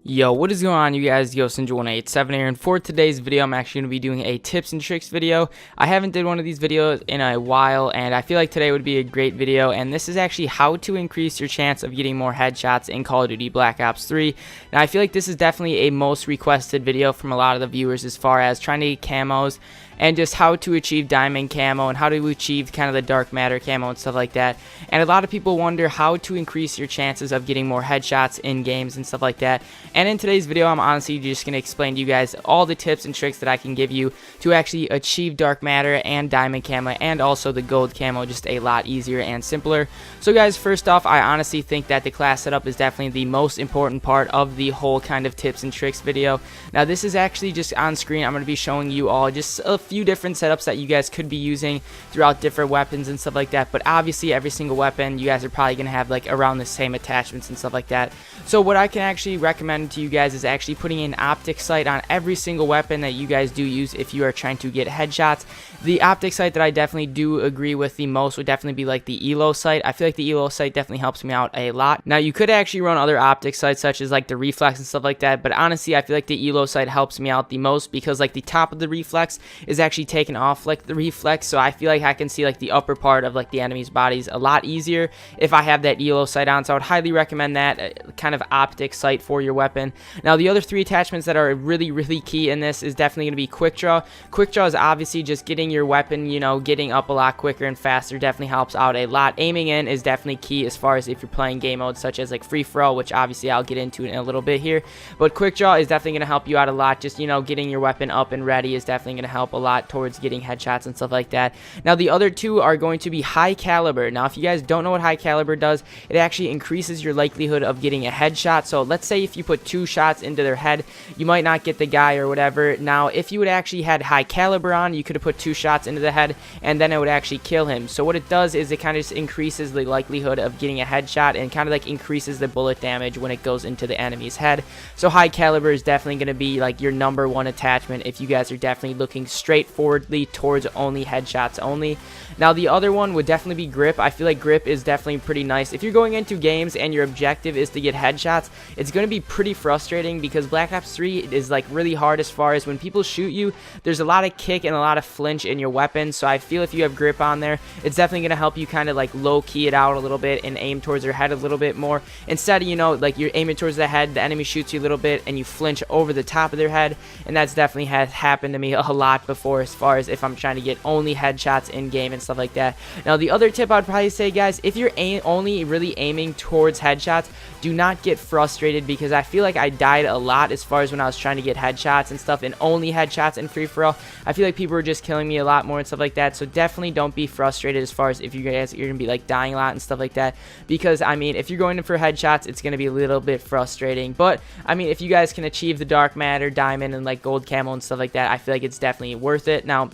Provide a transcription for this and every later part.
Yo, what is going on, you guys? Sinja187 here, and for today's video, I'm actually going to be doing a tips and tricks video. I haven't did one of these videos in a while, and I feel like today would be a great video, and this is actually how to increase your chance of getting more headshots in Call of Duty Black Ops 3. Now, I feel like this is definitely a most requested video from a lot of the viewers as far as trying to get camos, and just how to achieve diamond camo and how to achieve kind of the dark matter camo and stuff like that. And a lot of people wonder how to increase your chances of getting more headshots in games and stuff like that. And in today's video, I'm honestly just going to explain to you guys all the tips and tricks that I can give you to actually achieve dark matter and diamond camo and also the gold camo just a lot easier and simpler. So guys, first off, I honestly think that the class setup is definitely the most important part of the whole kind of tips and tricks video. Now this is actually just on screen. I'm going to be showing you all just a few different setups that you guys could be using throughout different weapons and stuff like that, but obviously every single weapon you guys are probably going to have like around the same attachments and stuff like that. So what I can actually recommend to you guys is actually putting an optic sight on every single weapon that you guys do use if you are trying to get headshots. The optic sight that I definitely do agree with the most would definitely be like the ELO sight. I feel like the ELO sight definitely helps me out a lot. Now you could actually run other optic sights such as like the reflex and stuff like that, but honestly I feel like the ELO sight helps me out the most because like the top of the reflex is actually taken off like the reflex, so I feel like I can see like the upper part of like the enemy's bodies a lot easier if I have that ELO sight on. So I would highly recommend that kind of optic sight for your weapon. Now the other three attachments that are really key in this is definitely going to be quick draw. Quick draw is obviously just getting your weapon, you know, getting up a lot quicker and faster. Definitely helps out a lot. Aiming in is definitely key as far as if you're playing game modes such as like free for all, which obviously I'll get into in a little bit here, but quick draw is definitely going to help you out a lot. Just, you know, getting your weapon up and ready is definitely going to help a lot towards getting headshots and stuff like that. Now the other two are going to be high caliber. Now if you guys don't know what high caliber does, it actually increases your likelihood of getting a headshot. So let's say if you put 2 shots into their head, you might not get the guy or whatever. Now if you would actually had high caliber on, you could have put 2 shots into the head and then it would actually kill him. So what it does is it kind of just increases the likelihood of getting a headshot and kind of like increases the bullet damage when it goes into the enemy's head. So high caliber is definitely going to be like your #1 attachment if you guys are definitely looking straightforwardly towards only headshots only. Now the other one would definitely be grip. I feel like grip is definitely pretty nice. If you're going into games and your objective is to get headshots, it's going to be pretty frustrating because Black Ops 3 is like really hard as far as when people shoot you, there's a lot of kick and a lot of flinch in your weapon. So I feel if you have grip on there, it's definitely going to help you kind of like low key it out a little bit and aim towards their head a little bit more. Instead of, you know, like you're aiming towards the head, the enemy shoots you a little bit and you flinch over the top of their head, and that's definitely has happened to me a lot before as far as if I'm trying to get only headshots in game and stuff like that. Now the other tip I'd probably say, guys, if you're only really aiming towards headshots, do not get frustrated because I feel like I died a lot as far as when I was trying to get headshots and stuff and only headshots in free for all. I feel like people were just killing me a lot more and stuff like that. So definitely don't be frustrated as far as if you guys you're gonna be like dying a lot and stuff like that, because I mean if you're going in for headshots, it's gonna be a little bit frustrating. But I mean if you guys can achieve the dark matter, diamond, and like gold camo and stuff like that, I feel like it's definitely worth it. Now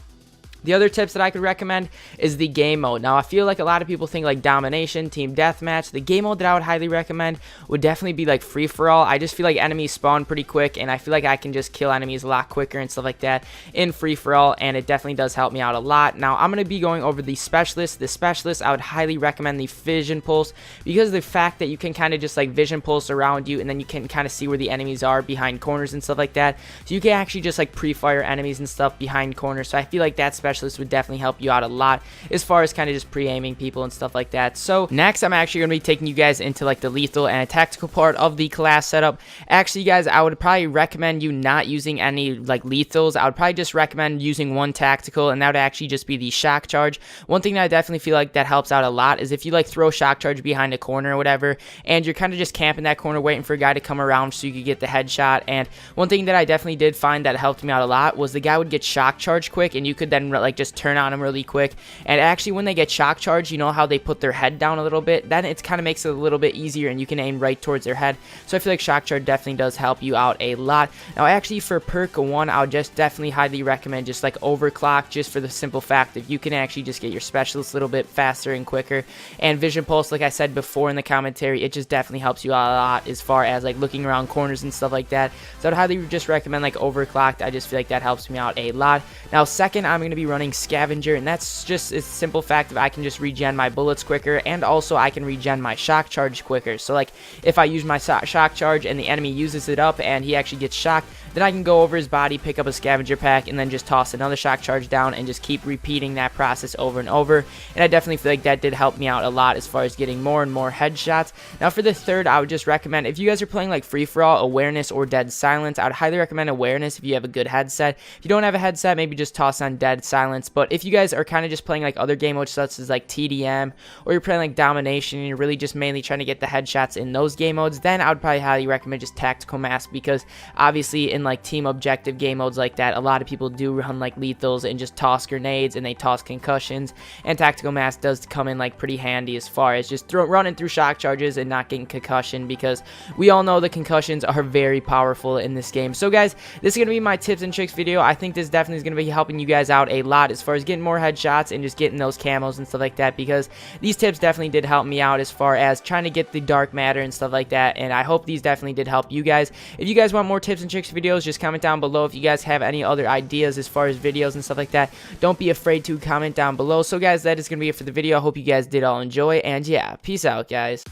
the other tips that I could recommend is the game mode. Now, I feel like a lot of people think like domination, team deathmatch. The game mode that I would highly recommend would definitely be like free for all. I just feel like enemies spawn pretty quick, and I feel like I can just kill enemies a lot quicker and stuff like that in free for all, and it definitely does help me out a lot. Now, I'm going to be going over the specialist. The specialist, I would highly recommend the vision pulse because of the fact that you can kind of just like vision pulse around you, and then you can kind of see where the enemies are behind corners and stuff like that. So you can actually just like pre-fire enemies and stuff behind corners. So I feel like that specialist would definitely help you out a lot as far as kind of just pre-aiming people and stuff like that. So next I'm actually going to be taking you guys into like the lethal and tactical part of the class setup. Actually guys, I would probably recommend you not using any like lethals. I would probably just recommend using one tactical, and that would actually just be the shock charge. One thing that I definitely feel like that helps out a lot is if you like throw shock charge behind a corner or whatever and you're kind of just camping that corner waiting for a guy to come around so you could get the headshot. And one thing that I definitely did find that helped me out a lot was the guy would get shock charged quick, and you could then like just turn on them really quick. And actually when they get shock charged, you know how they put their head down a little bit, then it kind of makes it a little bit easier and you can aim right towards their head. So I feel like shock charge definitely does help you out a lot. Now actually for perk 1, I would just definitely highly recommend just like overclock, just for the simple fact that you can actually just get your specialist a little bit faster and quicker. And vision pulse, like I said before in the commentary, it just definitely helps you out a lot as far as like looking around corners and stuff like that. So I'd highly just recommend like overclocked. I just feel like that helps me out a lot. Now second, I'm going to be running Scavenger, and that's just a simple fact that I can just regen my bullets quicker, and also I can regen my shock charge quicker. So like if I use my shock charge and the enemy uses it up and he actually gets shocked, then I can go over his body, pick up a Scavenger pack, and then just toss another shock charge down and just keep repeating that process over and over. And I definitely feel like that did help me out a lot as far as getting more and more headshots. Now for the third, I would just recommend, if you guys are playing like free-for-all, awareness, or dead silence, I would highly recommend awareness if you have a good headset. If you don't have a headset, maybe just toss on dead silence. But if you guys are kind of just playing like other game modes such as like TDM, or you're playing like domination and you're really just mainly trying to get the headshots in those game modes, then I would probably highly recommend just tactical mask, because obviously in like team objective game modes like that, a lot of people do run like lethals and just toss grenades and they toss concussions, and tactical mask does come in like pretty handy as far as just running through shock charges and not getting concussion, because we all know the concussions are very powerful in this game. So guys, this is going to be my tips and tricks video. I think this definitely is going to be helping you guys out a lot as far as getting more headshots and just getting those camos and stuff like that, because these tips definitely did help me out as far as trying to get the dark matter and stuff like that, and I hope these definitely did help you guys. If you guys want more tips and tricks videos, just comment down below. If you guys have any other ideas as far as videos and stuff like that, don't be afraid to comment down below. So guys, that is going to be it for the video. I hope you guys did all enjoy, and yeah, peace out guys.